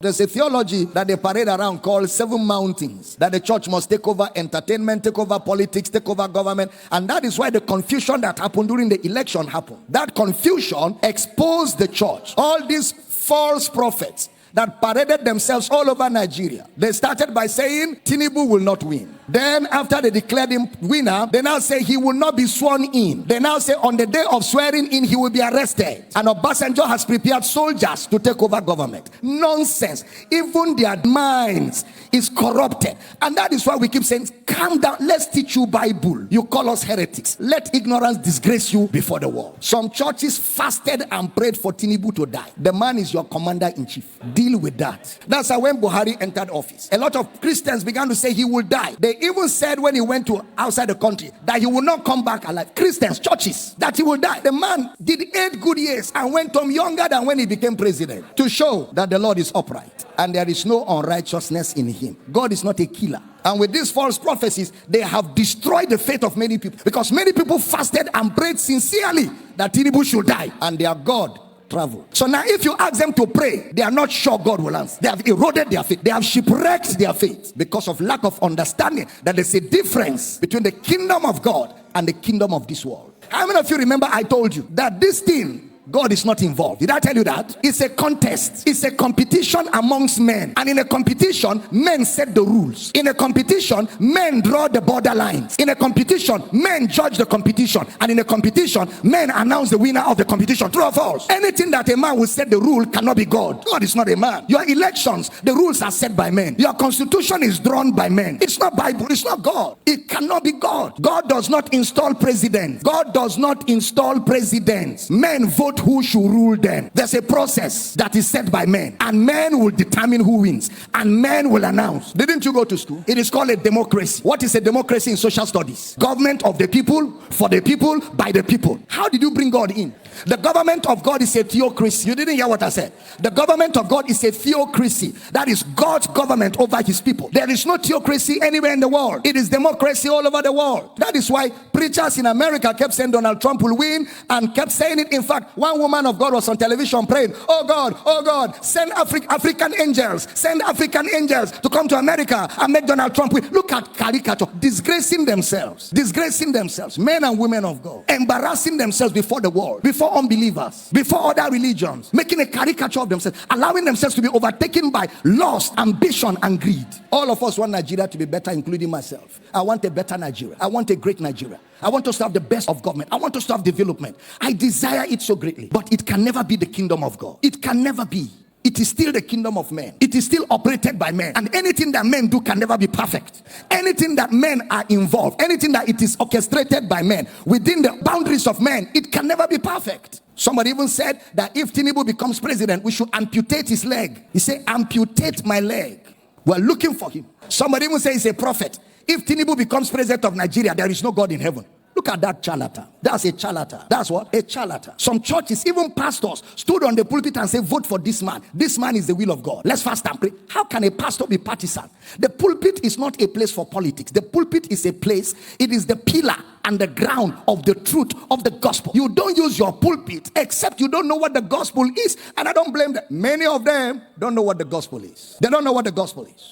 There's a theology that they parade around called 7 mountains, that the church must take over entertainment, take over politics, take over government. And that is why the confusion that happened during the election happened. That confusion exposed the church. All these false prophets that paraded themselves all over Nigeria, they started by saying Tinubu will not win. Then after they declared him winner, they now say he will not be sworn in. They now say on the day of swearing in, he will be arrested. And Obasanjo has prepared soldiers to take over government. Nonsense. Even their minds is corrupted. And that is why we keep saying, calm down, let's teach you Bible. You call us heretics. Let ignorance disgrace you before the world. Some churches fasted and prayed for Tinubu to die. The man is your commander-in-chief. Deal with that. That's how when Buhari entered office, a lot of Christians began to say he will die. They even said when he went to outside the country that he will not come back alive. Christians, churches, that he will die. The man did 8 good years and went home younger than when he became president, to show that the Lord is upright and there is no unrighteousness in him. God is not a killer. And with these false prophecies, they have destroyed the faith of many people, because many people fasted and prayed sincerely that Tinubu should die, and their God travel. So now if you ask them to pray, they are not sure God will answer. They have eroded their faith. They have shipwrecked their faith because of lack of understanding that there's a difference between the kingdom of God and the kingdom of this world. How many of you remember I told you that this thing, God is not involved? Did I tell you that? It's a contest. It's a competition amongst men. And in a competition, men set the rules. In a competition, men draw the borderlines. In a competition, men judge the competition. And in a competition, men announce the winner of the competition. True or false? Anything that a man will set the rule cannot be God. God is not a man. Your elections, the rules are set by men. Your constitution is drawn by men. It's not Bible. It's not God. It cannot be God. God does not install presidents. God does not install presidents. Men vote who should rule them. There's a process that is set by men, and men will determine who wins, and men will announce. Didn't you go to school? It is called a democracy. What is a democracy in social studies? Government of the people, for the people, by the people. How did you bring God in? The government of God is a theocracy. You didn't hear what I said. The government of God is a theocracy. That is God's government over his people. There is no theocracy anywhere in the world. It is democracy all over the world. That is why preachers in America kept saying Donald Trump will win, and kept saying it. In fact, one woman of God was on television praying, oh God, send African angels to come to America and make Donald Trump win. Look at caricature, disgracing themselves, men and women of God, embarrassing themselves before the world, before unbelievers, before other religions, making a caricature of themselves, allowing themselves to be overtaken by lust, ambition, and greed. All of us want Nigeria to be better, including myself. I want a better Nigeria. I want a great Nigeria. I want us to have the best of government. I want us to have development. I desire it so greatly. But it can never be the kingdom of God. It can never be. It is still the kingdom of men. It is still operated by men. And anything that men do can never be perfect. Anything that men are involved, anything that it is orchestrated by men, within the boundaries of men, it can never be perfect. Somebody even said that if Tinubu becomes president, we should amputate his leg. He said, amputate my leg. We're looking for him. Somebody even says he's a prophet. If Tinubu becomes president of Nigeria, there is no God in heaven. Look at that charlatan. That's a charlatan. That's what? A charlatan. Some churches, even pastors, stood on the pulpit and said, vote for this man. This man is the will of God. Let's fast and pray. How can a pastor be partisan? The pulpit is not a place for politics. The pulpit is a place, it is the pillar and the ground of the truth of the gospel. You don't use your pulpit except you don't know what the gospel is. And I don't blame them. Many of them don't know what the gospel is. They don't know what the gospel is.